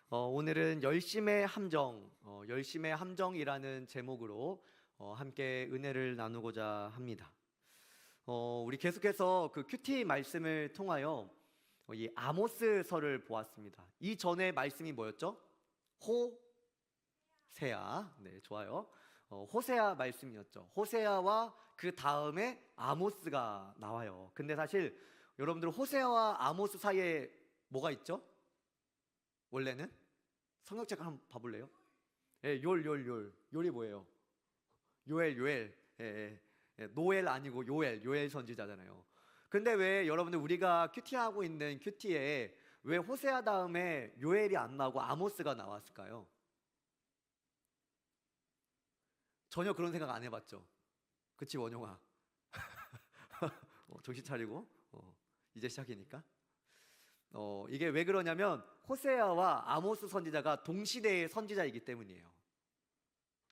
오늘은 열심의 함정, 열심의 함정이라는 제목으로 함께 은혜를 나누고자 합니다. 우리 계속해서 그 큐티 말씀을 통하여 이 아모스서를 보았습니다. 이 전에 말씀이 뭐였죠? 호세아. 네, 좋아요. 호세아 말씀이었죠. 호세아와 그 다음에 아모스가 나와요. 근데 사실 여러분들 호세아와 아모스 사이에 뭐가 있죠? 원래는 성경책 한번 봐볼래요? 예, 요엘이 뭐예요? 요엘. 노엘 아니고 요엘 선지자잖아요. 근데 왜 여러분들 우리가 큐티하고 있는 큐티에 왜 호세아 다음에 요엘이 안 나오고 아모스가 나왔을까요? 전혀 그런 생각 안 해봤죠? 그치, 원용아? 정신 차리고 이제 시작이니까. 이게 왜 그러냐면 호세아와 아모스 선지자가 동시대의 선지자이기 때문이에요.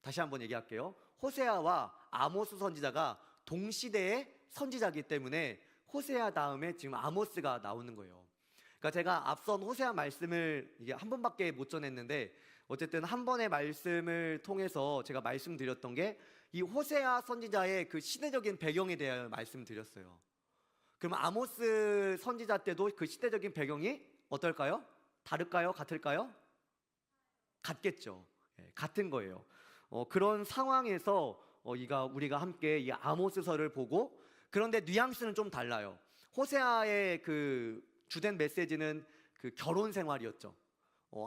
다시 한번 얘기할게요. 호세아와 아모스 선지자가 동시대의 선지자이기 때문에 호세아 다음에 지금 아모스가 나오는 거예요. 그러니까 제가 앞선 호세아 말씀을 이게 한 번밖에 못 전했는데 어쨌든 한 번의 말씀을 통해서 제가 말씀드렸던 게 이 호세아 선지자의 그 시대적인 배경에 대해 말씀드렸어요. 그럼 아모스 선지자 때도 그 시대적인 배경이 어떨까요? 다를까요? 같을까요? 같겠죠. 같은 거예요. 그런 상황에서 우리가 함께 이 아모스서를 보고, 그런데 뉘앙스는 좀 달라요. 호세아의 그 주된 메시지는 그 결혼 생활이었죠.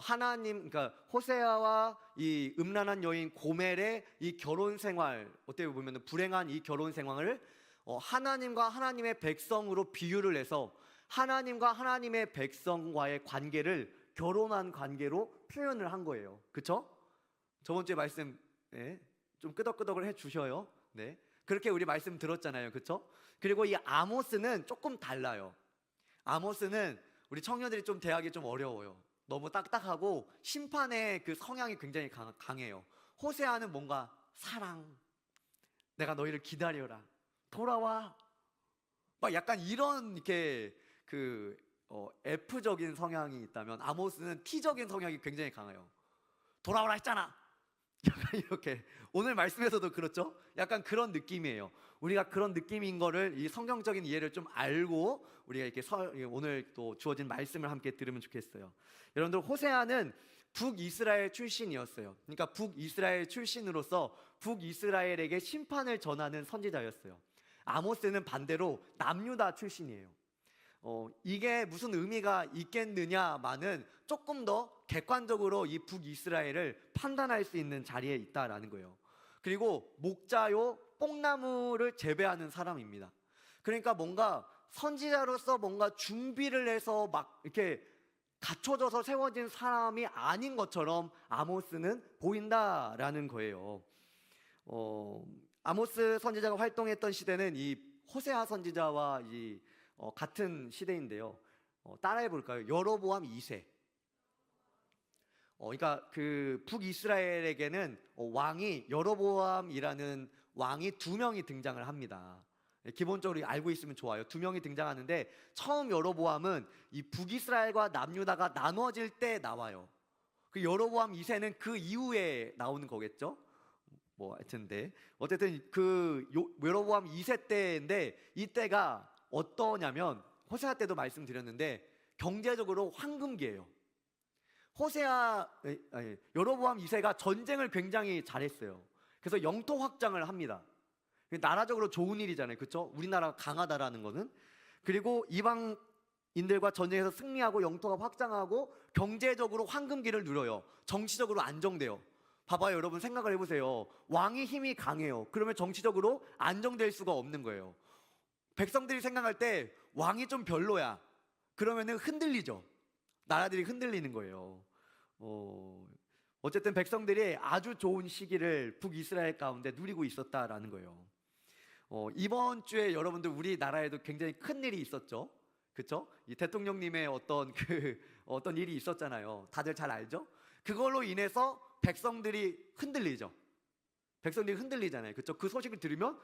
하나님, 그러니까 호세아와 이 음란한 여인 고멜의 이 결혼 생활, 어떻게 보면 불행한 이 결혼 생활을 하나님과 하나님의 백성으로 비유를 해서 하나님과 하나님의 백성과의 관계를 결혼한 관계로 표현을 한 거예요. 그렇죠? 저번 주에 말씀 좀 끄덕끄덕을 해주셔요. 네, 그렇게 우리 말씀 들었잖아요. 그렇죠? 그리고 이 아모스는 조금 달라요. 아모스는 우리 청년들이 좀 대하기 좀 어려워요. 너무 딱딱하고 심판의 그 성향이 굉장히 강해요. 호세아는 뭔가 사랑, 내가 너희를 기다려라, 돌아와, 막 약간 이런 이렇게 그 F적인 성향이 있다면 아모스는 T적인 성향이 굉장히 강해요. 돌아오라 했잖아. 약간 이렇게 오늘 말씀에서도 그렇죠? 약간 그런 느낌이에요. 우리가 그런 느낌인 거를 이 성경적인 이해를 좀 알고 우리가 이렇게 오늘 또 주어진 말씀을 함께 들으면 좋겠어요. 여러분들 호세아는 북이스라엘 출신이었어요. 그러니까 북이스라엘 출신으로서 북이스라엘에게 심판을 전하는 선지자였어요. 아모스는 반대로 남유다 출신이에요. 이게 무슨 의미가 있겠느냐마는 조금 더 객관적으로 이 북이스라엘을 판단할 수 있는 자리에 있다라는 거예요. 그리고 목자요 뽕나무를 재배하는 사람입니다. 그러니까 뭔가 선지자로서 뭔가 준비를 해서 막 이렇게 갖춰져서 세워진 사람이 아닌 것처럼 아모스는 보인다라는 거예요. 아모스 선지자가 활동했던 시대는 이 호세아 선지자와 같은 시대인데요. 따라해 볼까요? 여로보암 2세. 그러니까 그 북이스라엘에게는 왕이 여로보암이라는 왕이 두 명이 등장을 합니다. 기본적으로 알고 있으면 좋아요. 두 명이 등장하는데 처음 여로보암은 이 북이스라엘과 남유다가 나눠질 때 나와요. 그 여로보암 2세는 그 이후에 나오는 거겠죠? 하여튼데 어쨌든 그 여로보암 2세 때인데 이때가 어떠냐면 호세아 때도 말씀드렸는데 경제적으로 황금기예요. 여로보암 2세가 전쟁을 굉장히 잘했어요. 그래서 영토 확장을 합니다. 나라적으로 좋은 일이잖아요. 그렇죠? 우리나라가 강하다라는 거는. 그리고 이방인들과 전쟁에서 승리하고 영토가 확장하고 경제적으로 황금기를 누려요. 정치적으로 안정돼요. 봐봐요, 여러분 생각을 해보세요. 왕이 힘이 강해요. 그러면 정치적으로 안정될 수가 없는 거예요. 백성들이 생각할 때 왕이 좀 별로야. 그러면은 흔들리죠. 나라들이 흔들리는 거예요. 어쨌든 백성들이 아주 좋은 시기를 북이스라엘 가운데 누리고 있었다라는 거예요. 이번 주에 여러분들 우리나라에도 굉장히 큰 일이 있었죠. 그렇죠? 이 대통령님의 어떤 일이 있었잖아요. 다들 잘 알죠? 그걸로 인해서 백성들이 흔들리죠. 백성들이 흔들리잖아요. 그렇죠? 그 소식을 들으면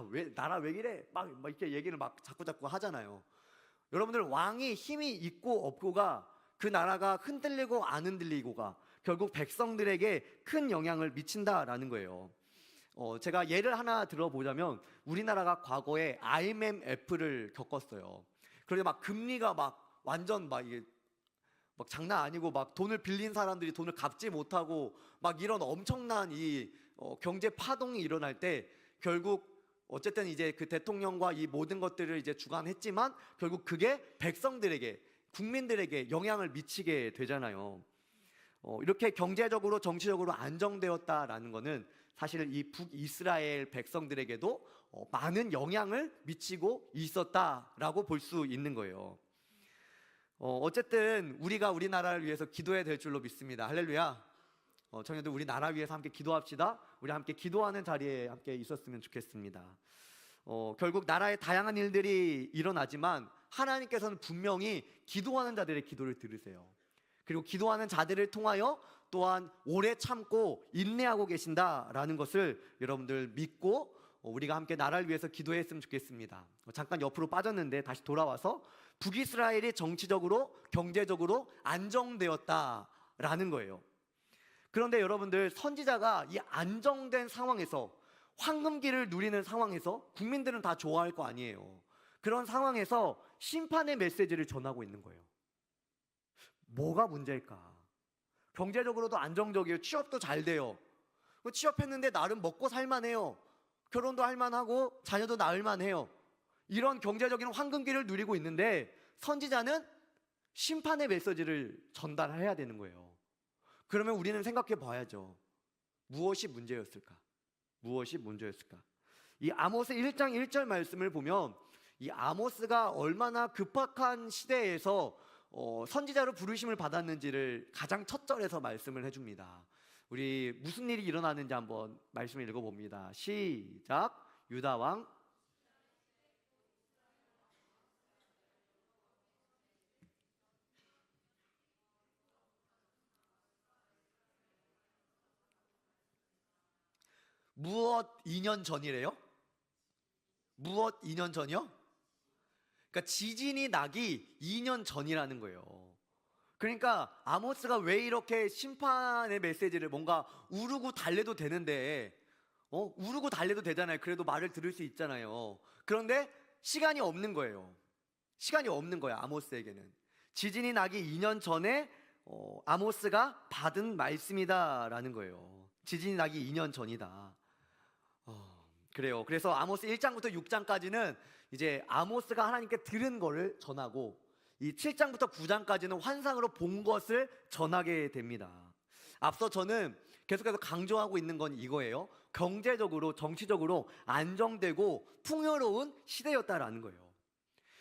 왜 나라 왜 이래? 막 이렇게 얘기를 막 자꾸 하잖아요. 여러분들 왕이 힘이 있고 없고가 그 나라가 흔들리고 안 흔들리고가 결국 백성들에게 큰 영향을 미친다라는 거예요. 제가 예를 하나 들어보자면 우리나라가 과거에 IMF를 겪었어요. 그런데 막 금리가 막 완전 막 이게 막 장난 아니고 막 돈을 빌린 사람들이 돈을 갚지 못하고 막 이런 엄청난 이 경제 파동이 일어날 때 결국 어쨌든 이제 그 대통령과 이 모든 것들을 이제 주관했지만 결국 그게 백성들에게 국민들에게 영향을 미치게 되잖아요. 이렇게 경제적으로 정치적으로 안정되었다라는 것은 사실 이 북이스라엘 백성들에게도 많은 영향을 미치고 있었다라고 볼 수 있는 거예요. 어쨌든 우리가 우리나라를 위해서 기도해야 될 줄로 믿습니다. 할렐루야. 청년들 우리 나라 위해서 함께 기도합시다. 우리 함께 기도하는 자리에 함께 있었으면 좋겠습니다. 결국 나라의 다양한 일들이 일어나지만 하나님께서는 분명히 기도하는 자들의 기도를 들으세요. 그리고 기도하는 자들을 통하여 또한 오래 참고 인내하고 계신다라는 것을 여러분들 믿고 우리가 함께 나라를 위해서 기도했으면 좋겠습니다. 잠깐 옆으로 빠졌는데 다시 돌아와서 북이스라엘이 정치적으로 경제적으로 안정되었다라는 거예요. 그런데 여러분들 선지자가 이 안정된 상황에서 황금기를 누리는 상황에서 국민들은 다 좋아할 거 아니에요. 그런 상황에서 심판의 메시지를 전하고 있는 거예요. 뭐가 문제일까? 경제적으로도 안정적이에요. 취업도 잘 돼요. 취업했는데 나름 먹고 살만해요. 결혼도 할만하고 자녀도 낳을만해요. 이런 경제적인 황금기를 누리고 있는데 선지자는 심판의 메시지를 전달해야 되는 거예요. 그러면 우리는 생각해 봐야죠. 무엇이 문제였을까? 무엇이 문제였을까? 이 아모스 1장 1절 말씀을 보면 이 아모스가 얼마나 급박한 시대에서 선지자로 부르심을 받았는지를 가장 첫 절에서 말씀을 해줍니다. 우리 무슨 일이 일어나는지 한번 말씀을 읽어봅니다. 시작. 유다 왕 무엇 2년 전이래요? 무엇 2년 전이요? 그러니까 지진이 나기 2년 전이라는 거예요. 그러니까 아모스가 왜 이렇게 심판의 메시지를 뭔가 우르고 달래도 되는데 우르고 달래도 되잖아요. 그래도 말을 들을 수 있잖아요. 그런데 시간이 없는 거예요. 시간이 없는 거야 아모스에게는. 지진이 나기 2년 전에 아모스가 받은 말씀이다라는 거예요. 지진이 나기 2년 전이다. 그래요. 그래서 아모스 1장부터 6장까지는 이제 아모스가 하나님께 들은 거를 전하고 이 7장부터 9장까지는 환상으로 본 것을 전하게 됩니다. 앞서 저는 계속해서 강조하고 있는 건 이거예요. 경제적으로 정치적으로 안정되고 풍요로운 시대였다라는 거예요.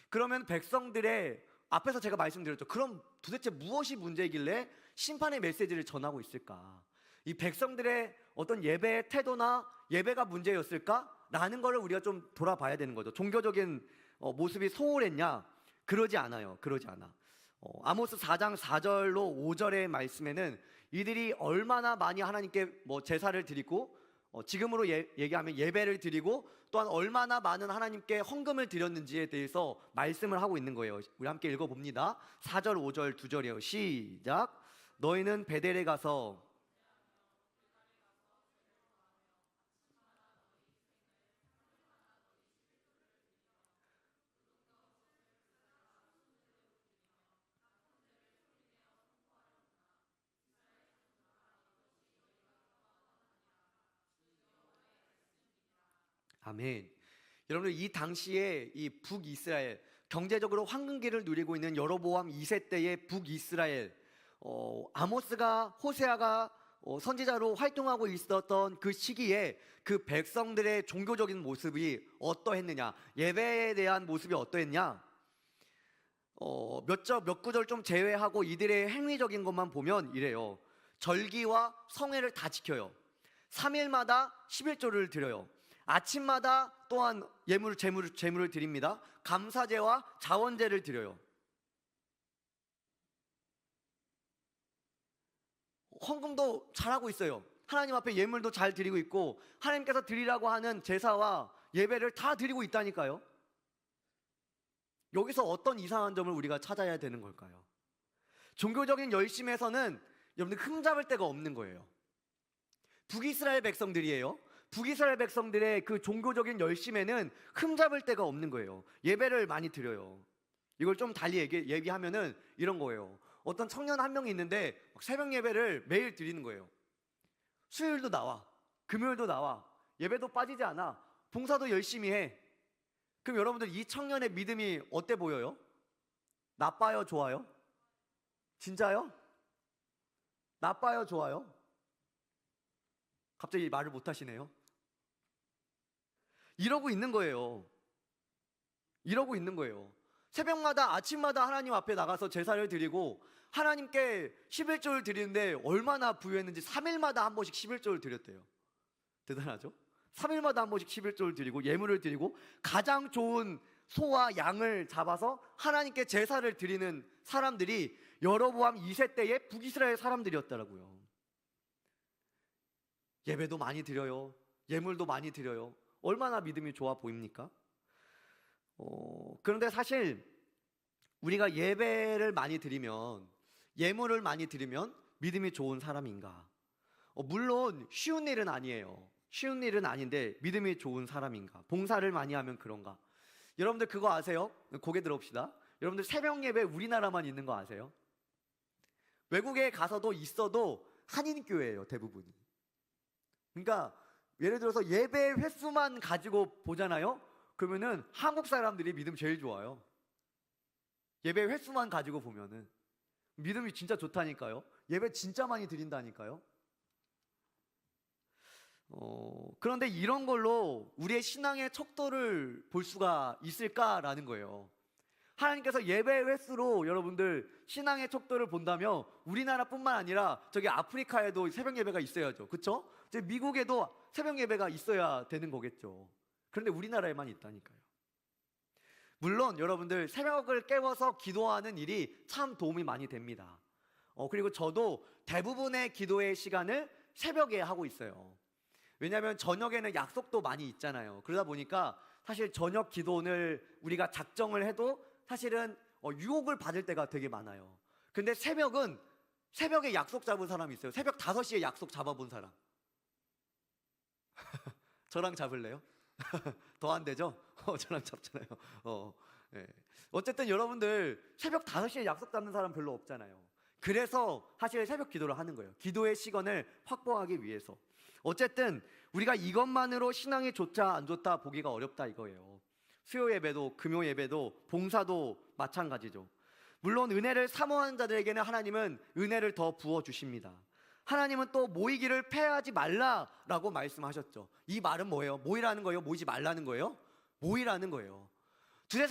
그러면 백성들의 앞에서 제가 말씀드렸죠. 그럼 도대체 무엇이 문제이길래 심판의 메시지를 전하고 있을까? 이 백성들의 어떤 예배의 태도나 예배가 문제였을까? 라는 거를 우리가 좀 돌아봐야 되는 거죠. 종교적인 모습이 소홀했냐? 그러지 않아요. 그러지 않아. 아모스 4장 4절로 5절의 말씀에는 이들이 얼마나 많이 하나님께 제사를 드리고 지금으로 얘기하면 예배를 드리고 또한 얼마나 많은 하나님께 헌금을 드렸는지에 대해서 말씀을 하고 있는 거예요. 우리 함께 읽어봅니다. 4절 5절 두 절이에요. 시작. 너희는 베델에 가서 아멘. 여러분 이 당시에 이 북이스라엘 경제적으로 황금기를 누리고 있는 여로보암 2세 때의 북이스라엘 아모스가 호세아가 선지자로 활동하고 있었던 그 시기에 그 백성들의 종교적인 모습이 어떠했느냐, 예배에 대한 모습이 어떠했냐, 몇 구절 좀 제외하고 이들의 행위적인 것만 보면 이래요. 절기와 성회를 다 지켜요. 3일마다 11조를 드려요. 아침마다 또한 제물을 드립니다. 감사제와 자원제를 드려요. 헌금도 잘하고 있어요. 하나님 앞에 예물도 잘 드리고 있고 하나님께서 드리라고 하는 제사와 예배를 다 드리고 있다니까요. 여기서 어떤 이상한 점을 우리가 찾아야 되는 걸까요? 종교적인 열심에서는 여러분들 흠잡을 데가 없는 거예요. 북이스라엘 백성들이에요. 북이스라엘 백성들의 그 종교적인 열심에는 흠잡을 데가 없는 거예요. 예배를 많이 드려요. 이걸 좀 달리 얘기하면은 이런 거예요. 어떤 청년 한 명이 있는데 새벽 예배를 매일 드리는 거예요. 수요일도 나와, 금요일도 나와, 예배도 빠지지 않아, 봉사도 열심히 해. 그럼 여러분들 이 청년의 믿음이 어때 보여요? 나빠요? 좋아요? 진짜요? 나빠요? 좋아요? 갑자기 말을 못 하시네요. 이러고 있는 거예요. 이러고 있는 거예요. 새벽마다 아침마다 하나님 앞에 나가서 제사를 드리고 하나님께 11조를 드리는데 얼마나 부유했는지 3일마다 한 번씩 11조를 드렸대요. 대단하죠? 3일마다 한 번씩 11조를 드리고 예물을 드리고 가장 좋은 소와 양을 잡아서 하나님께 제사를 드리는 사람들이 여로보암 2세 때의 북이스라엘 사람들이었더라고요. 예배도 많이 드려요. 예물도 많이 드려요. 얼마나 믿음이 좋아 보입니까? 그런데 사실 우리가 예배를 많이 드리면, 예물을 많이 드리면 믿음이 좋은 사람인가? 물론 쉬운 일은 아니에요. 쉬운 일은 아닌데 믿음이 좋은 사람인가? 봉사를 많이 하면 그런가? 여러분들 그거 아세요? 고개 들어봅시다. 여러분들 새벽 예배 우리나라만 있는 거 아세요? 외국에 가서도 있어도 한인교회예요, 대부분이. 그러니까 예를 들어서 예배 횟수만 가지고 보잖아요? 그러면은 한국 사람들이 믿음 제일 좋아요. 예배 횟수만 가지고 보면은 믿음이 진짜 좋다니까요. 예배 진짜 많이 드린다니까요. 그런데 이런 걸로 우리의 신앙의 척도를 볼 수가 있을까라는 거예요. 하나님께서 예배 횟수로 여러분들 신앙의 척도를 본다면 우리나라뿐만 아니라 저기 아프리카에도 새벽 예배가 있어야죠. 그렇죠? 미국에도 새벽 예배가 있어야 되는 거겠죠. 그런데 우리나라에만 있다니까요. 물론 여러분들 새벽을 깨워서 기도하는 일이 참 도움이 많이 됩니다. 그리고 저도 대부분의 기도의 시간을 새벽에 하고 있어요. 왜냐하면 저녁에는 약속도 많이 있잖아요. 그러다 보니까 사실 저녁 기도를 우리가 작정을 해도 사실은 유혹을 받을 때가 되게 많아요. 근데 새벽에 약속 잡은 사람이 있어요. 새벽 5시에 약속 잡아본 사람. 저랑 잡을래요? 더 안 되죠? 저랑 잡잖아요. 네. 어쨌든 여러분들 새벽 5시에 약속 잡는 사람 별로 없잖아요. 그래서 사실 새벽 기도를 하는 거예요. 기도의 시간을 확보하기 위해서. 어쨌든 우리가 이것만으로 신앙이 좋다 안 좋다 보기가 어렵다 이거예요. 수요 예배도 금요 예배도 봉사도 마찬가지죠. 물론 은혜를 사모하는 자들에게는 하나님은 은혜를 더 부어주십니다. 하나님은 또 모이기를 패하지 말라라고 말씀하셨죠. 이 말은 뭐예요? 모이라는 거예요? 모이지 말라는 거예요? 모이라는 거예요. 두세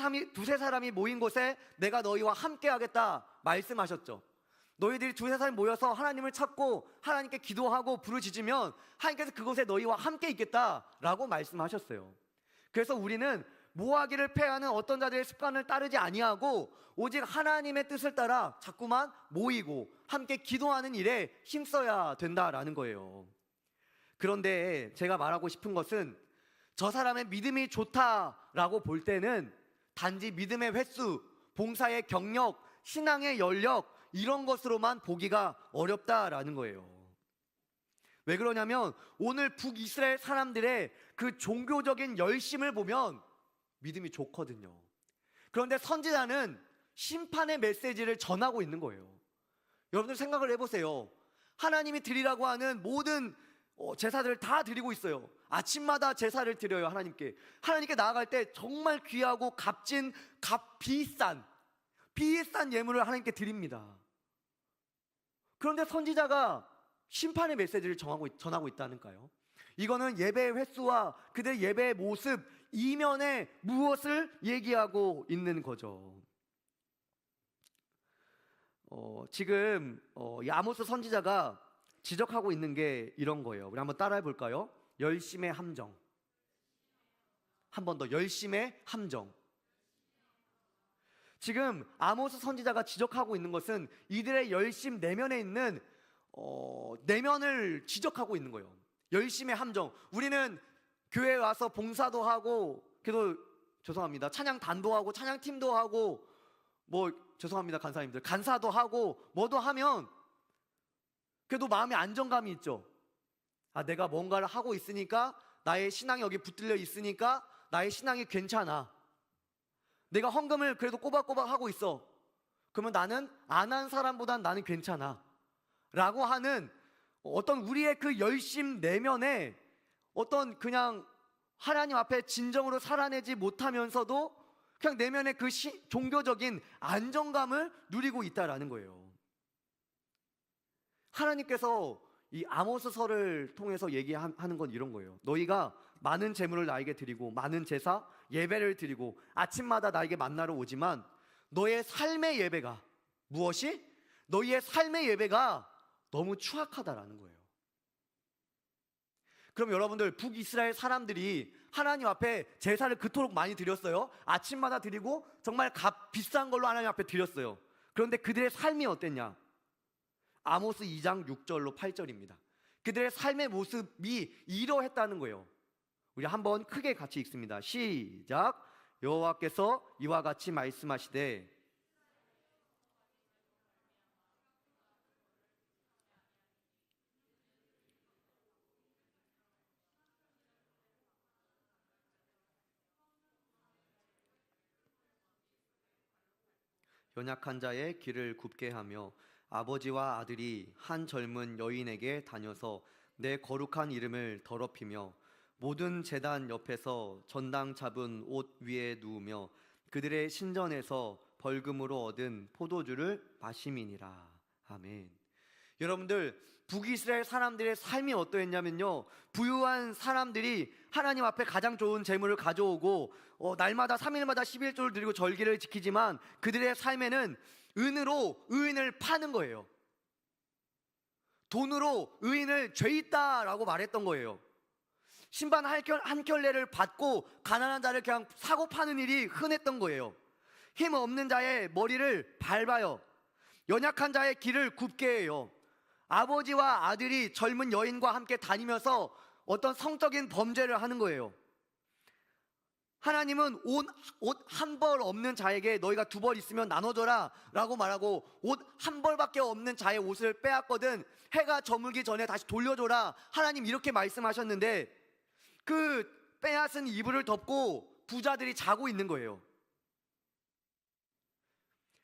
사람이 모인 곳에 내가 너희와 함께 하겠다 말씀하셨죠. 너희들이 두세 사람이 모여서 하나님을 찾고 하나님께 기도하고 부르짖으면 하나님께서 그곳에 너희와 함께 있겠다라고 말씀하셨어요. 그래서 우리는 모하기를 패하는 어떤 자들의 습관을 따르지 아니하고 오직 하나님의 뜻을 따라 자꾸만 모이고 함께 기도하는 일에 힘써야 된다라는 거예요. 그런데 제가 말하고 싶은 것은 저 사람의 믿음이 좋다라고 볼 때는 단지 믿음의 횟수, 봉사의 경력, 신앙의 연력 이런 것으로만 보기가 어렵다라는 거예요. 왜 그러냐면 오늘 북이스라엘 사람들의 그 종교적인 열심을 보면 믿음이 좋거든요. 그런데 선지자는 심판의 메시지를 전하고 있는 거예요. 여러분들 생각을 해보세요. 하나님이 드리라고 하는 모든 제사들을 다 드리고 있어요. 아침마다 제사를 드려요. 하나님께 나아갈 때 정말 귀하고 값진 비싼 예물을 하나님께 드립니다. 그런데 선지자가 심판의 메시지를 전하고 있다니까요. 이거는 예배의 횟수와 그들의 예배의 모습 이면에 무엇을 얘기하고 있는 거죠. 지금 아모스 선지자가 지적하고 있는 게 이런 거예요. 우리 한번 따라해 볼까요? 열심의 함정. 한 번 더, 열심의 함정. 지금 아모스 선지자가 지적하고 있는 것은 이들의 열심 내면에 있는 내면을 지적하고 있는 거예요. 열심의 함정. 우리는 교회에 와서 봉사도 하고, 그래도 죄송합니다, 찬양 단도 하고 찬양 팀도 하고 뭐 죄송합니다, 간사님들. 간사도 하고 뭐도 하면 그래도 마음에 안정감이 있죠. 아, 내가 뭔가를 하고 있으니까, 나의 신앙이 여기 붙들려 있으니까 나의 신앙이 괜찮아. 내가 헌금을 그래도 꼬박꼬박 하고 있어. 그러면 나는 안 한 사람보단 나는 괜찮아 라고 하는 어떤 우리의 그 열심 내면에 어떤 그냥 하나님 앞에 진정으로 살아내지 못하면서도 그냥 내면의 그 종교적인 안정감을 누리고 있다라는 거예요. 하나님께서 이 아모스서를 통해서 얘기하는 건 이런 거예요. 너희가 많은 재물을 나에게 드리고 많은 제사, 예배를 드리고 아침마다 나에게 만나러 오지만 너의 삶의 예배가 무엇이? 너희의 삶의 예배가 너무 추악하다라는 거예요. 그럼 여러분들, 북이스라엘 사람들이 하나님 앞에 제사를 그토록 많이 드렸어요. 아침마다 드리고 정말 비싼 걸로 하나님 앞에 드렸어요. 그런데 그들의 삶이 어땠냐? 아모스 2장 6절로 8절입니다. 그들의 삶의 모습이 이러했다는 거예요. 우리 한번 크게 같이 읽습니다. 시작. 여호와께서 이와 같이 말씀하시되 연약한 자의 길을 굽게 하며 아버지와 아들이 한 젊은 여인에게 다녀서 내 거룩한 이름을 더럽히며 모든 제단 옆에서 전당 잡은 옷 위에 누우며 그들의 신전에서 벌금으로 얻은 포도주를 마심이니라. 아멘. 여러분들, 북이스라엘 사람들의 삶이 어떠했냐면요, 부유한 사람들이 하나님 앞에 가장 좋은 재물을 가져오고 날마다 3일마다 11조를 드리고 절기를 지키지만 그들의 삶에는 은으로 의인을 파는 거예요. 돈으로 의인을 죄 있다라고 말했던 거예요. 신반 한 켤레를 받고 가난한 자를 그냥 사고 파는 일이 흔했던 거예요. 힘 없는 자의 머리를 밟아요. 연약한 자의 길을 굽게 해요. 아버지와 아들이 젊은 여인과 함께 다니면서 어떤 성적인 범죄를 하는 거예요. 하나님은 옷 한 벌 없는 자에게 너희가 2벌 있으면 나눠줘라 라고 말하고, 옷 한 벌밖에 없는 자의 옷을 빼앗거든 해가 저물기 전에 다시 돌려줘라, 하나님 이렇게 말씀하셨는데 그 빼앗은 이불을 덮고 부자들이 자고 있는 거예요.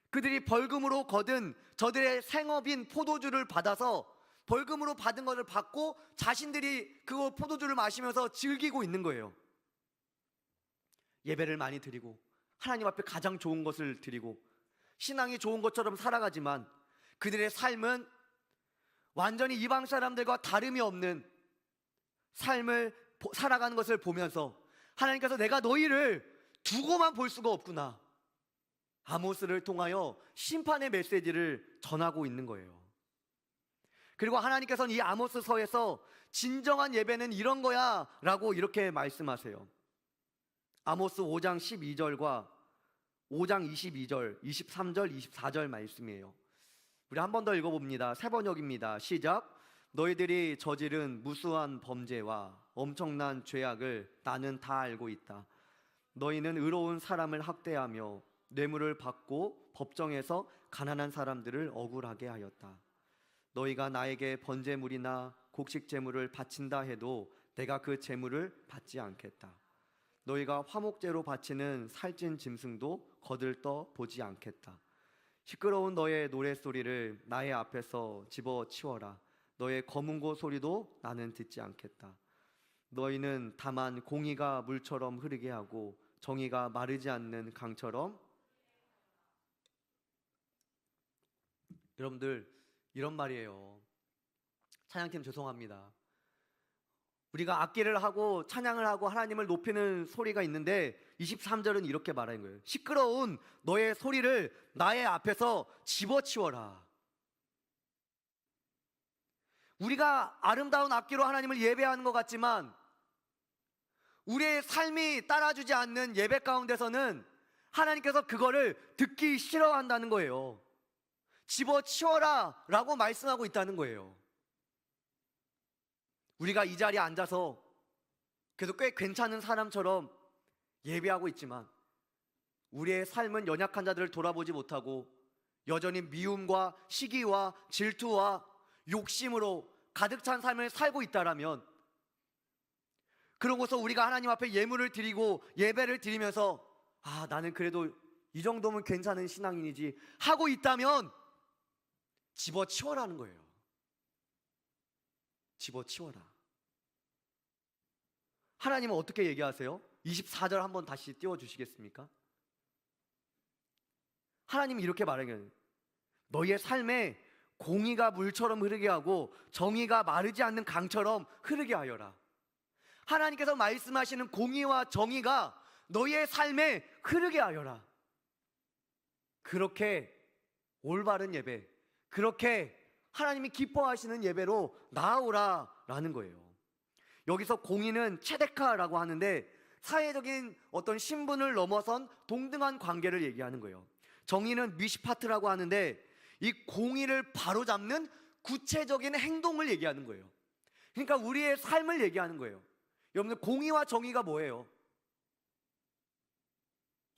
그들이 벌금으로 거둔 저들의 생업인 포도주를 받아서 벌금으로 받은 것을 받고 자신들이 그 포도주를 마시면서 즐기고 있는 거예요. 예배를 많이 드리고 하나님 앞에 가장 좋은 것을 드리고 신앙이 좋은 것처럼 살아가지만 그들의 삶은 완전히 이방 사람들과 다름이 없는 삶을 살아가는 것을 보면서 하나님께서 내가 너희를 두고만 볼 수가 없구나, 아모스를 통하여 심판의 메시지를 전하고 있는 거예요. 그리고 하나님께서는 이 아모스서에서 진정한 예배는 이런 거야 라고 이렇게 말씀하세요. 아모스 5장 12절과 5장 22절, 23절, 24절 말씀이에요. 우리 한 번 더 읽어봅니다. 새 번역입니다. 시작. 너희들이 저지른 무수한 범죄와 엄청난 죄악을 나는 다 알고 있다. 너희는 의로운 사람을 학대하며 뇌물을 받고 법정에서 가난한 사람들을 억울하게 하였다. 너희가 나에게 번제물이나 곡식 제물을 바친다 해도 내가 그 제물을 받지 않겠다. 너희가 화목제로 바치는 살찐 짐승도 거들떠 보지 않겠다. 시끄러운 너의 노랫소리를 나의 앞에서 집어치워라. 너의 검은고 소리도 나는 듣지 않겠다. 너희는 다만 공의가 물처럼 흐르게 하고 정의가 마르지 않는 강처럼. 여러분들, 이런 말이에요. 찬양팀 죄송합니다. 우리가 악기를 하고 찬양을 하고 하나님을 높이는 소리가 있는데 23절은 이렇게 말하는 거예요. 시끄러운 너의 소리를 나의 앞에서 집어치워라. 우리가 아름다운 악기로 하나님을 예배하는 것 같지만 우리의 삶이 따라주지 않는 예배 가운데서는 하나님께서 그거를 듣기 싫어한다는 거예요. 집어치워라 라고 말씀하고 있다는 거예요. 우리가 이 자리에 앉아서 그래도 꽤 괜찮은 사람처럼 예배하고 있지만 우리의 삶은 연약한 자들을 돌아보지 못하고 여전히 미움과 시기와 질투와 욕심으로 가득 찬 삶을 살고 있다라면, 그러고서 우리가 하나님 앞에 예물을 드리고 예배를 드리면서 나는 그래도 이 정도면 괜찮은 신앙인이지 하고 있다면 집어치워라는 거예요. 집어치워라. 하나님은 어떻게 얘기하세요? 24절 한번 다시 띄워주시겠습니까? 하나님이 이렇게 말하는, 너희의 삶에 공의가 물처럼 흐르게 하고 정의가 마르지 않는 강처럼 흐르게 하여라. 하나님께서 말씀하시는 공의와 정의가 너희의 삶에 흐르게 하여라. 그렇게 올바른 예배, 그렇게 하나님이 기뻐하시는 예배로 나아오라라는 거예요. 여기서 공의는 체데카라고 하는데 사회적인 어떤 신분을 넘어선 동등한 관계를 얘기하는 거예요. 정의는 미시파트라고 하는데 이 공의를 바로잡는 구체적인 행동을 얘기하는 거예요. 그러니까 우리의 삶을 얘기하는 거예요. 여러분들, 공의와 정의가 뭐예요?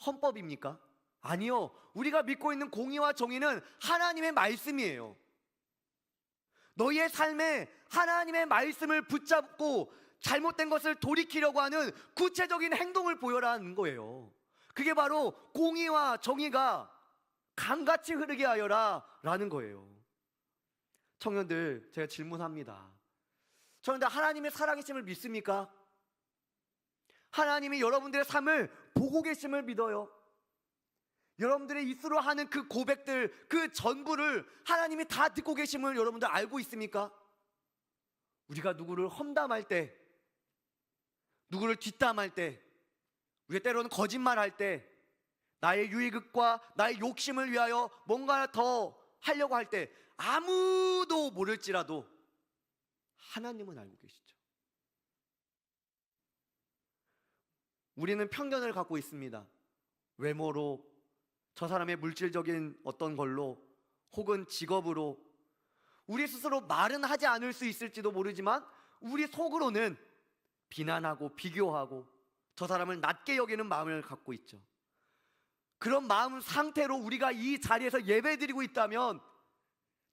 헌법입니까? 아니요. 우리가 믿고 있는 공의와 정의는 하나님의 말씀이에요. 너희의 삶에 하나님의 말씀을 붙잡고 잘못된 것을 돌이키려고 하는 구체적인 행동을 보여라는 거예요. 그게 바로 공의와 정의가 강같이 흐르게 하여라 라는 거예요. 청년들, 제가 질문합니다. 청년들, 하나님의 살아계심을 믿습니까? 하나님이 여러분들의 삶을 보고 계심을 믿어요. 여러분들의 입술로 하는 그 고백들, 그 전부를 하나님이 다 듣고 계심을 여러분들 알고 있습니까? 우리가 누구를 험담할 때, 누구를 뒷담할 때, 우리가 때로는 거짓말할 때, 나의 유익과 나의 욕심을 위하여 뭔가 더 하려고 할 때 아무도 모를지라도 하나님은 알고 계시죠. 우리는 편견을 갖고 있습니다. 외모로, 저 사람의 물질적인 어떤 걸로, 혹은 직업으로 우리 스스로 말은 하지 않을 수 있을지도 모르지만 우리 속으로는 비난하고 비교하고 저 사람을 낮게 여기는 마음을 갖고 있죠. 그런 마음 상태로 우리가 이 자리에서 예배드리고 있다면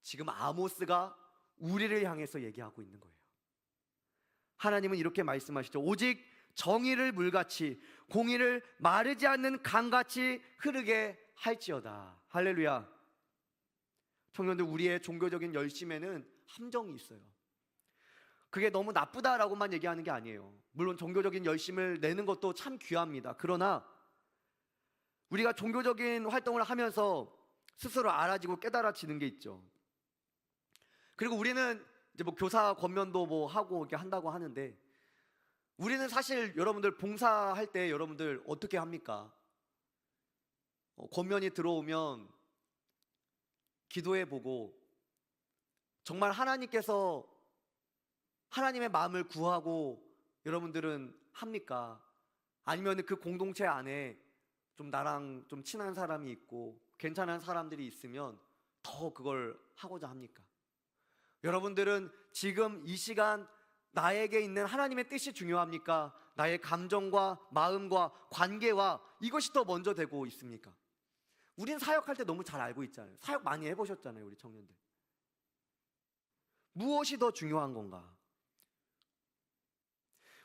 지금 아모스가 우리를 향해서 얘기하고 있는 거예요. 하나님은 이렇게 말씀하시죠. 오직 정의를 물같이 공의를 마르지 않는 강같이 흐르게 할지어다. 할렐루야. 청년들, 우리의 종교적인 열심에는 함정이 있어요. 그게 너무 나쁘다라고만 얘기하는 게 아니에요. 물론 종교적인 열심을 내는 것도 참 귀합니다. 그러나 우리가 종교적인 활동을 하면서 스스로 알아지고 깨달아지는 게 있죠. 그리고 우리는 이제 교사 권면도 하고 이렇게 한다고 하는데, 우리는 사실 여러분들 봉사할 때 여러분들 어떻게 합니까? 권면이 들어오면 기도해보고 정말 하나님께서 하나님의 마음을 구하고 여러분들은 합니까? 아니면 그 공동체 안에 좀 나랑 좀 친한 사람이 있고 괜찮은 사람들이 있으면 더 그걸 하고자 합니까? 여러분들은 지금 이 시간 나에게 있는 하나님의 뜻이 중요합니까? 나의 감정과 마음과 관계와 이것이 더 먼저 되고 있습니까? 우린 사역할 때 너무 잘 알고 있잖아요. 사역 많이 해보셨잖아요, 우리 청년들. 무엇이 더 중요한 건가?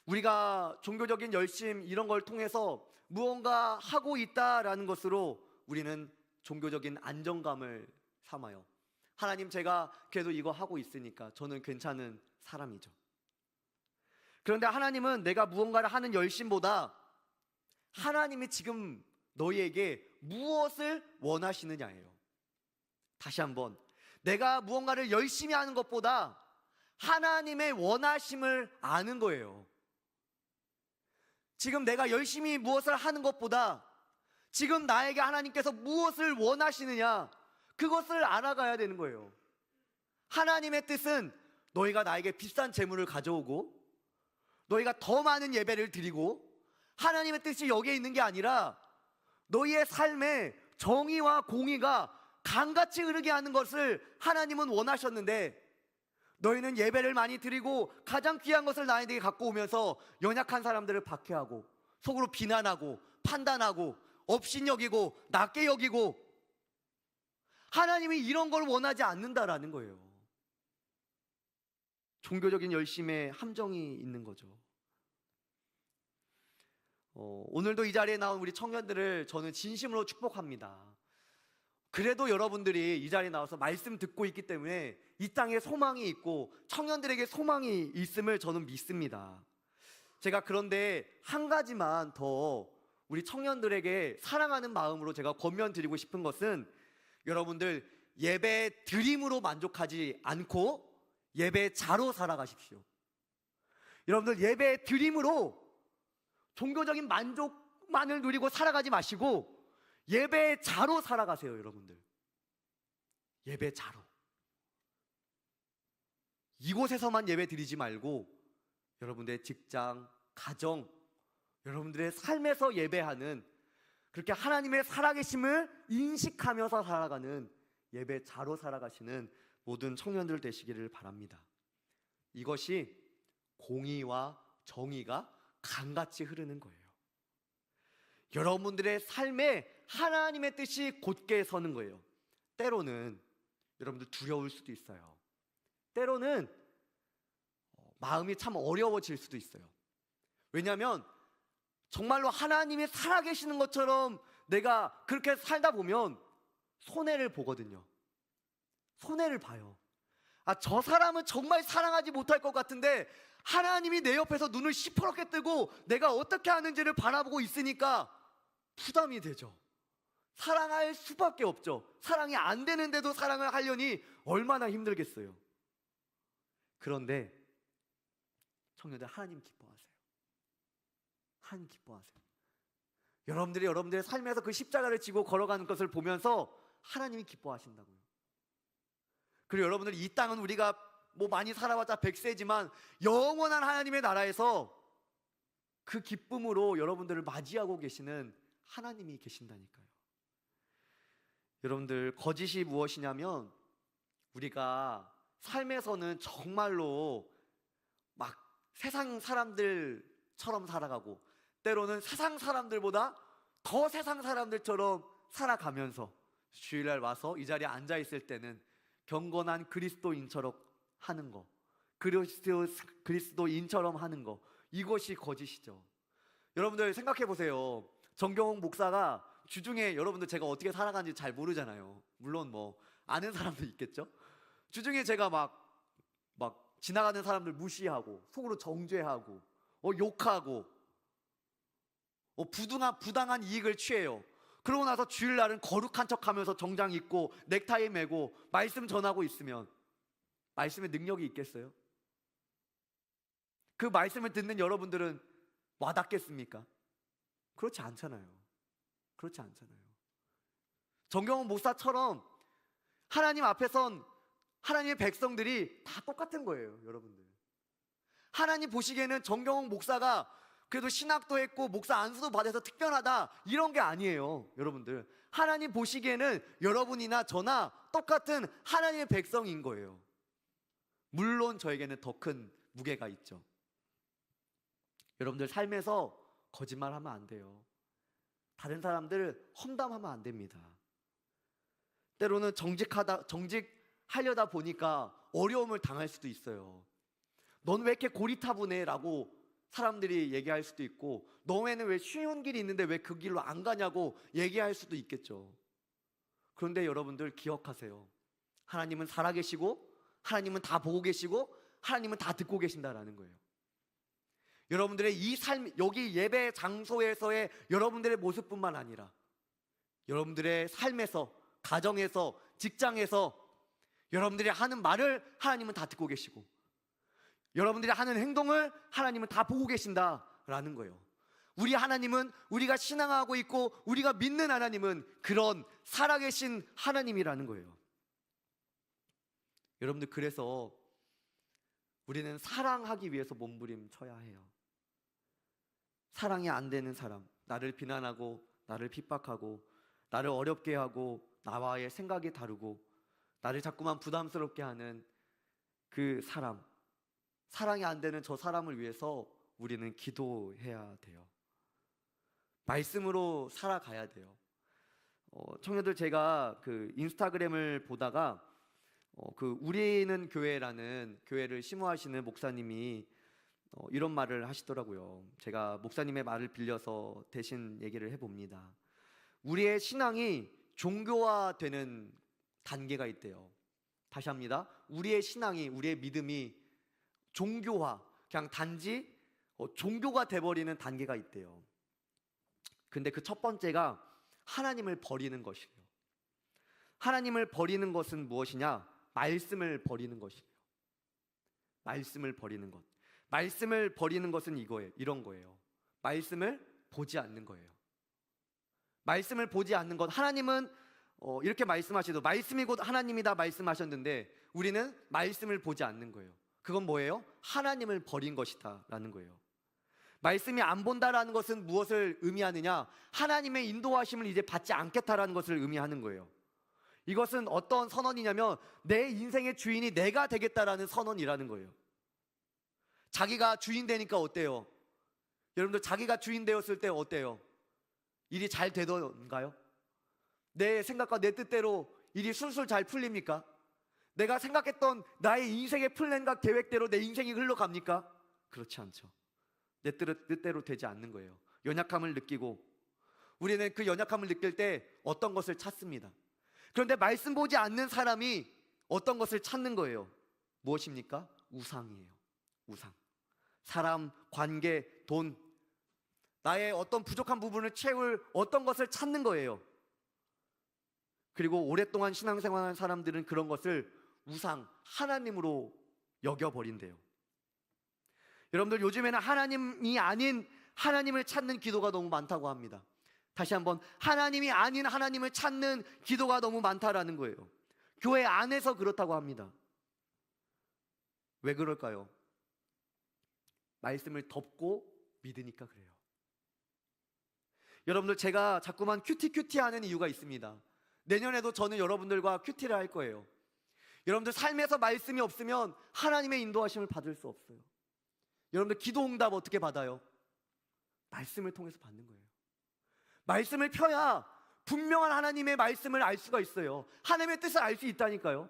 우리가 종교적인 열심 이런 걸 통해서 무언가 하고 있다라는 것으로 우리는 종교적인 안정감을 삼아요. 하나님, 제가 그래도 이거 하고 있으니까 저는 괜찮은 사람이죠. 그런데 하나님은 내가 무언가를 하는 열심보다 하나님이 지금 너희에게 무엇을 원하시느냐예요. 다시 한번, 내가 무언가를 열심히 하는 것보다 하나님의 원하심을 아는 거예요. 지금 내가 열심히 무엇을 하는 것보다 지금 나에게 하나님께서 무엇을 원하시느냐, 그것을 알아가야 되는 거예요. 하나님의 뜻은 너희가 나에게 비싼 재물을 가져오고 너희가 더 많은 예배를 드리고, 하나님의 뜻이 여기에 있는 게 아니라 너희의 삶에 정의와 공의가 강같이 흐르게 하는 것을 하나님은 원하셨는데, 너희는 예배를 많이 드리고 가장 귀한 것을 나에게 갖고 오면서 연약한 사람들을 박해하고 속으로 비난하고 판단하고 업신여기고 낮게 여기고, 하나님이 이런 걸 원하지 않는다라는 거예요. 종교적인 열심에 함정이 있는 거죠. 오늘도 이 자리에 나온 우리 청년들을 저는 진심으로 축복합니다. 그래도 여러분들이 이 자리에 나와서 말씀 듣고 있기 때문에 이 땅에 소망이 있고 청년들에게 소망이 있음을 저는 믿습니다. 제가 그런데 한 가지만 더 우리 청년들에게 사랑하는 마음으로 제가 권면드리고 싶은 것은, 여러분들 예배 드림으로 만족하지 않고 예배 자로 살아가십시오. 여러분들 예배 드림으로 종교적인 만족만을 누리고 살아가지 마시고 예배 자로 살아가세요. 여러분들 예배 자로, 이곳에서만 예배 드리지 말고 여러분들의 직장, 가정, 여러분들의 삶에서 예배하는, 그렇게 하나님의 살아계심을 인식하면서 살아가는 예배 자로 살아가시는 모든 청년들 되시기를 바랍니다. 이것이 공의와 정의가 강같이 흐르는 거예요. 여러분들의 삶에 하나님의 뜻이 곧게 서는 거예요. 때로는 여러분들 두려울 수도 있어요. 때로는 마음이 참 어려워질 수도 있어요. 왜냐하면 정말로 하나님이 살아계시는 것처럼 내가 그렇게 살다 보면 손해를 보거든요. 손해를 봐요. 저 사람은 정말 사랑하지 못할 것 같은데 하나님이 내 옆에서 눈을 시퍼렇게 뜨고 내가 어떻게 하는지를 바라보고 있으니까 부담이 되죠. 사랑할 수밖에 없죠. 사랑이 안 되는데도 사랑을 하려니 얼마나 힘들겠어요. 그런데 청년들, 하나님 기뻐하세요. 하나님 기뻐하세요. 여러분들이 여러분들의 삶에서 그 십자가를 지고 걸어가는 것을 보면서 하나님이 기뻐하신다고요. 그리고 여러분들, 이 땅은 우리가 많이 살아봤자 100세지만 영원한 하나님의 나라에서 그 기쁨으로 여러분들을 맞이하고 계시는 하나님이 계신다니까요. 여러분들, 거짓이 무엇이냐면 우리가 삶에서는 정말로 막 세상 사람들처럼 살아가고 때로는 세상 사람들보다 더 세상 사람들처럼 살아가면서 주일날 와서 이 자리에 앉아 있을 때는 경건한 그리스도인처럼 하는 거, 그리스도인처럼 하는 거, 이것이 거짓이죠. 여러분들 생각해 보세요. 정경홍 목사가 주중에, 여러분들 제가 어떻게 살아가는지 잘 모르잖아요. 물론 아는 사람도 있겠죠. 주중에 제가 막 지나가는 사람들 무시하고 속으로 정죄하고 욕하고 부당한 이익을 취해요. 그러고 나서 주일날은 거룩한 척하면서 정장 입고 넥타이 매고 말씀 전하고 있으면 말씀의 능력이 있겠어요? 그 말씀을 듣는 여러분들은 와닿겠습니까? 그렇지 않잖아요. 그렇지 않잖아요. 정경훈 목사처럼 하나님 앞에선 하나님의 백성들이 다 똑같은 거예요. 여러분들, 하나님 보시기에는 정경훈 목사가 그래도 신학도 했고 목사 안수도 받아서 특별하다, 이런 게 아니에요. 여러분들, 하나님 보시기에는 여러분이나 저나 똑같은 하나님의 백성인 거예요. 물론 저에게는 더 큰 무게가 있죠. 여러분들 삶에서 거짓말하면 안 돼요. 다른 사람들 험담하면 안 됩니다. 때로는 정직하려다 보니까 어려움을 당할 수도 있어요. 넌 왜 이렇게 고리타분해? 라고 사람들이 얘기할 수도 있고, 너에는 왜 쉬운 길이 있는데 왜 그 길로 안 가냐고 얘기할 수도 있겠죠. 그런데 여러분들 기억하세요. 하나님은 살아계시고 하나님은 다 보고 계시고 하나님은 다 듣고 계신다라는 거예요. 여러분들의 이 삶, 여기 예배 장소에서의 여러분들의 모습뿐만 아니라 여러분들의 삶에서, 가정에서, 직장에서 여러분들이 하는 말을 하나님은 다 듣고 계시고 여러분들이 하는 행동을 하나님은 다 보고 계신다라는 거예요. 우리 하나님은, 우리가 신앙하고 있고 우리가 믿는 하나님은 그런 살아계신 하나님이라는 거예요. 여러분들, 그래서 우리는 사랑하기 위해서 몸부림쳐야 해요. 사랑이 안 되는 사람, 나를 비난하고 나를 핍박하고 나를 어렵게 하고 나와의 생각이 다르고 나를 자꾸만 부담스럽게 하는 그 사람, 사랑이 안 되는 저 사람을 위해서 우리는 기도해야 돼요. 말씀으로 살아가야 돼요. 청년들, 제가 그 인스타그램을 보다가 그 우리는 교회라는 교회를 심호하시는 목사님이 이런 말을 하시더라고요. 제가 목사님의 말을 빌려서 대신 얘기를 해봅니다. 우리의 신앙이 종교화되는 단계가 있대요. 다시 합니다. 우리의 신앙이, 우리의 믿음이 종교화, 그냥 단지 종교가 돼버리는 단계가 있대요. 근데 그 첫 번째가 하나님을 버리는 것이에요. 하나님을 버리는 것은 무엇이냐? 말씀을 버리는 것이에요. 말씀을 버리는 것. 말씀을 버리는 것은 이거예요. 이런 거예요. 말씀을 보지 않는 거예요. 말씀을 보지 않는 것. 하나님은 이렇게 말씀하시도 말씀이 곧 하나님이다 말씀하셨는데 우리는 말씀을 보지 않는 거예요. 그건 뭐예요? 하나님을 버린 것이다 라는 거예요. 말씀이 안 본다라는 것은 무엇을 의미하느냐? 하나님의 인도하심을 이제 받지 않겠다라는 것을 의미하는 거예요. 이것은 어떤 선언이냐면 내 인생의 주인이 내가 되겠다라는 선언이라는 거예요. 자기가 주인 되니까 어때요? 여러분들, 자기가 주인 되었을 때 어때요? 일이 잘 되던가요? 내 생각과 내 뜻대로 일이 술술 잘 풀립니까? 내가 생각했던 나의 인생의 플랜과 계획대로 내 인생이 흘러갑니까? 그렇지 않죠. 내 뜻대로 되지 않는 거예요. 연약함을 느끼고, 우리는 그 연약함을 느낄 때 어떤 것을 찾습니다. 그런데 말씀 보지 않는 사람이 어떤 것을 찾는 거예요? 무엇입니까? 우상이에요. 우상. 사람, 관계, 돈, 나의 어떤 부족한 부분을 채울 어떤 것을 찾는 거예요. 그리고 오랫동안 신앙생활하는 사람들은 그런 것을 우상, 하나님으로 여겨버린대요. 여러분들, 요즘에는 하나님이 아닌 하나님을 찾는 기도가 너무 많다고 합니다. 다시 한번, 하나님이 아닌 하나님을 찾는 기도가 너무 많다라는 거예요. 교회 안에서 그렇다고 합니다. 왜 그럴까요? 말씀을 덮고 믿으니까 그래요. 여러분들, 제가 자꾸만 큐티 하는 이유가 있습니다. 내년에도 저는 여러분들과 큐티를 할 거예요. 여러분들 삶에서 말씀이 없으면 하나님의 인도하심을 받을 수 없어요. 여러분들, 기도 응답 어떻게 받아요? 말씀을 통해서 받는 거예요. 말씀을 펴야 분명한 하나님의 말씀을 알 수가 있어요. 하나님의 뜻을 알 수 있다니까요.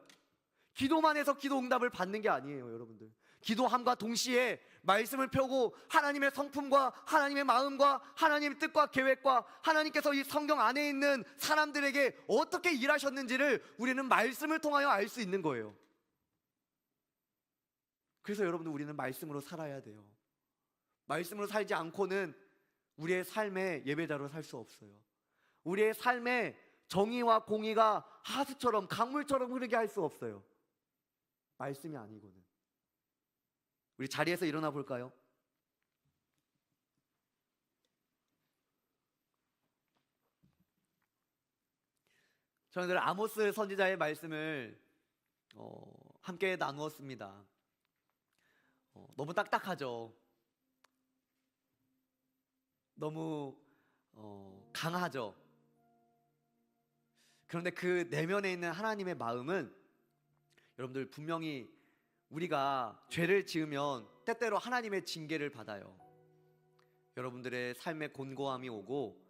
기도만 해서 기도 응답을 받는 게 아니에요, 여러분들. 기도함과 동시에 말씀을 펴고 하나님의 성품과 하나님의 마음과 하나님의 뜻과 계획과 하나님께서 이 성경 안에 있는 사람들에게 어떻게 일하셨는지를 우리는 말씀을 통하여 알 수 있는 거예요. 그래서 여러분들, 우리는 말씀으로 살아야 돼요. 말씀으로 살지 않고는 우리의 삶의 예배자로 살 수 없어요. 우리의 삶에 정의와 공의가 하수처럼, 강물처럼 흐르게 할 수 없어요. 말씀이 아니고는. 우리 자리에서 일어나 볼까요? 저희들 아모스 선지자의 말씀을 함께 나누었습니다. 너무 딱딱하죠. 너무 강하죠. 그런데 그 내면에 있는 하나님의 마음은, 여러분들, 분명히 우리가 죄를 지으면 때때로 하나님의 징계를 받아요. 여러분들의 삶에 곤고함이 오고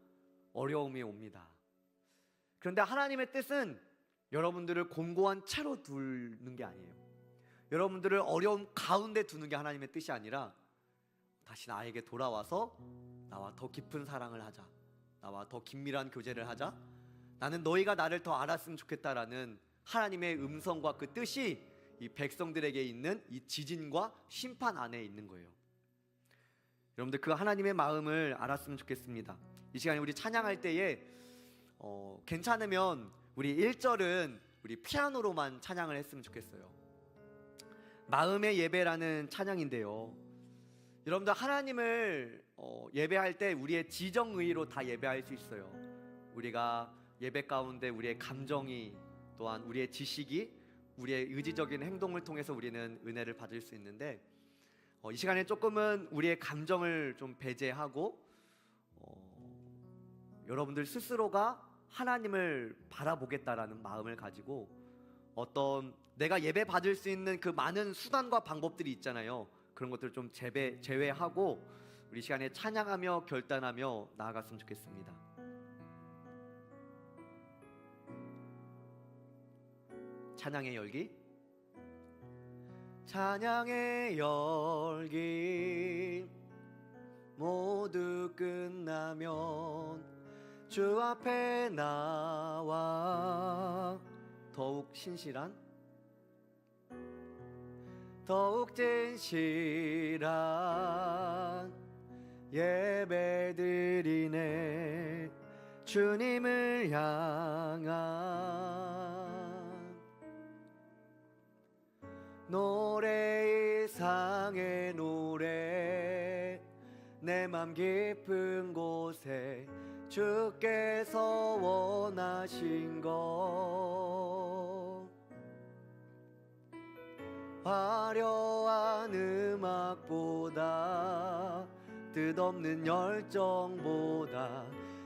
어려움이 옵니다. 그런데 하나님의 뜻은 여러분들을 곤고한 채로 두는 게 아니에요. 여러분들을 어려움 가운데 두는 게 하나님의 뜻이 아니라 다시 나에게 돌아와서 나와 더 깊은 사랑을 하자, 나와 더 긴밀한 교제를 하자, 나는 너희가 나를 더 알았으면 좋겠다라는 하나님의 음성과 그 뜻이 이 백성들에게 있는 이 지진과 심판 안에 있는 거예요. 여러분들, 그 하나님의 마음을 알았으면 좋겠습니다. 이 시간에 우리 찬양할 때에 괜찮으면 우리 1절은 우리 피아노로만 찬양을 했으면 좋겠어요. 마음의 예배라는 찬양인데요, 여러분들, 하나님을 예배할 때 우리의 지정의로 다 예배할 수 있어요. 우리가 예배 가운데 우리의 감정이, 또한 우리의 지식이, 우리의 의지적인 행동을 통해서 우리는 은혜를 받을 수 있는데, 이 시간에 조금은 우리의 감정을 좀 배제하고 여러분들 스스로가 하나님을 바라보겠다라는 마음을 가지고 어떤 내가 예배 받을 수 있는 그 많은 수단과 방법들이 있잖아요. 그런 것들을 좀 제외하고 우리 시간에 찬양하며 결단하며 나아갔으면 좋겠습니다. 찬양의 열기. 찬양의 열기 모두 끝나면 주 앞에 나와 더욱 신실한 더욱 진실한 예배드리네 주님을 향한 노래 이상의 노래 내 맘 깊은 곳에 주께서 원하신 것 화려한 음악보다 뜻없는 열정보다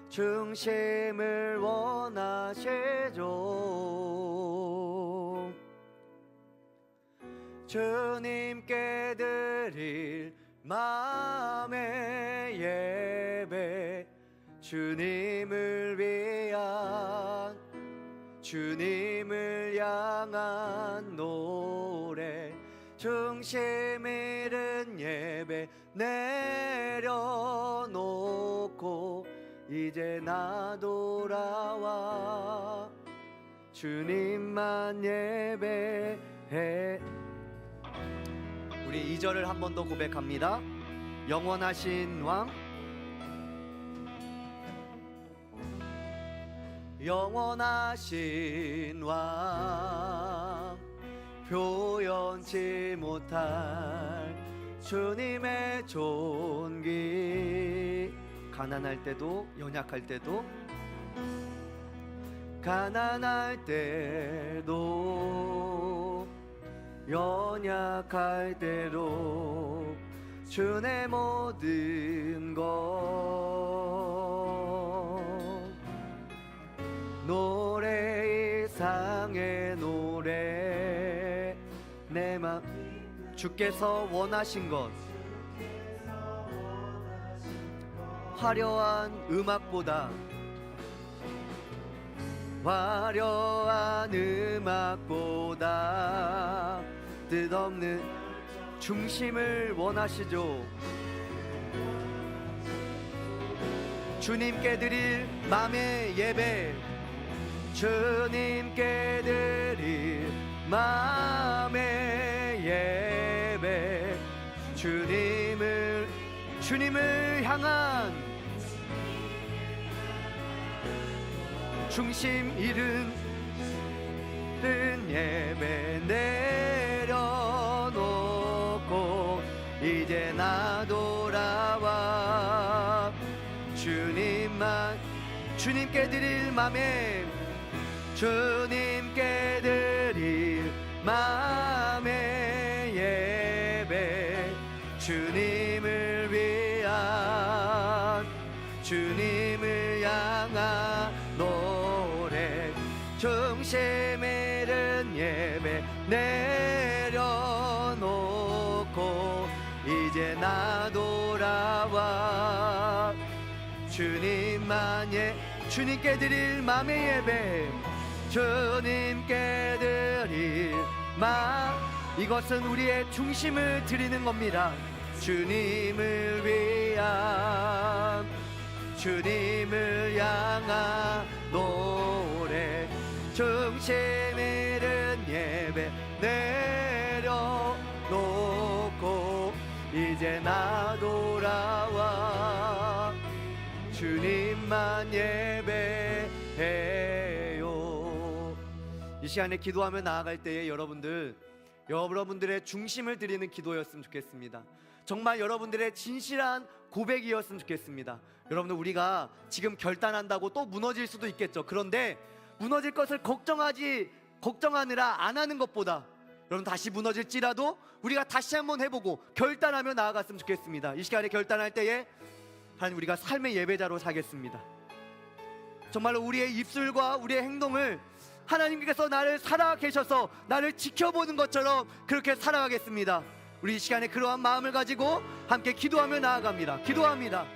중심을 원하시죠. 주님께 드릴 마음의 예배 주님을 위한 주님을 향한 노래 중심 잃은 예배 내려놓고 이제 나 돌아와 주님만 예배해. 우리 2절을 한 번 더 고백합니다. 영원하신 왕 영원하신 왕 표현치 못할 주님의 존귀 가난할 때도 연약할 때도 가난할 때도 연약할 때도 주의 모든 것 노래 이상의 노래 내 맘 주께서 원하신 것 화려한 음악보다 화려한 음악보다 뜻없는 중심을 원하시죠. 주님께 드릴 맘의 예배 주님께 드릴 맘의 예배 주님을 향한 중심 잃은 예배 내려놓고 이제 나 돌아와 주님께 드릴 맘에 주님께 드릴 맘의 예배 주님을 위한 주님을 향한 노래 중심 잃은 예배 내려놓고 이제 나 돌아와 주님께 드릴 맘의 예배 주님께 드릴 이것은 우리의 중심을 드리는 겁니다. 주님을 위한 주님을 향한 노래 중심 잃은 예배 내려놓고 이제 나 돌아와 주님만 예배해요. 이 시간에 기도하며 나아갈 때에 여러분들의 중심을 드리는 기도였으면 좋겠습니다. 정말 여러분들의 진실한 고백이었으면 좋겠습니다. 여러분들 우리가 지금 결단한다고 또 무너질 수도 있겠죠. 그런데 무너질 것을 걱정하느라 안 하는 것보다 여러분 다시 무너질지라도 우리가 다시 한번 해보고 결단하며 나아갔으면 좋겠습니다. 이 시간에 결단할 때에 하나님 우리가 삶의 예배자로 살겠습니다. 정말로 우리의 입술과 우리의 행동을 하나님께서 나를 살아계셔서 나를 지켜보는 것처럼 그렇게 살아가겠습니다. 우리 이 시간에 그러한 마음을 가지고 함께 기도하며 나아갑니다. 기도합니다.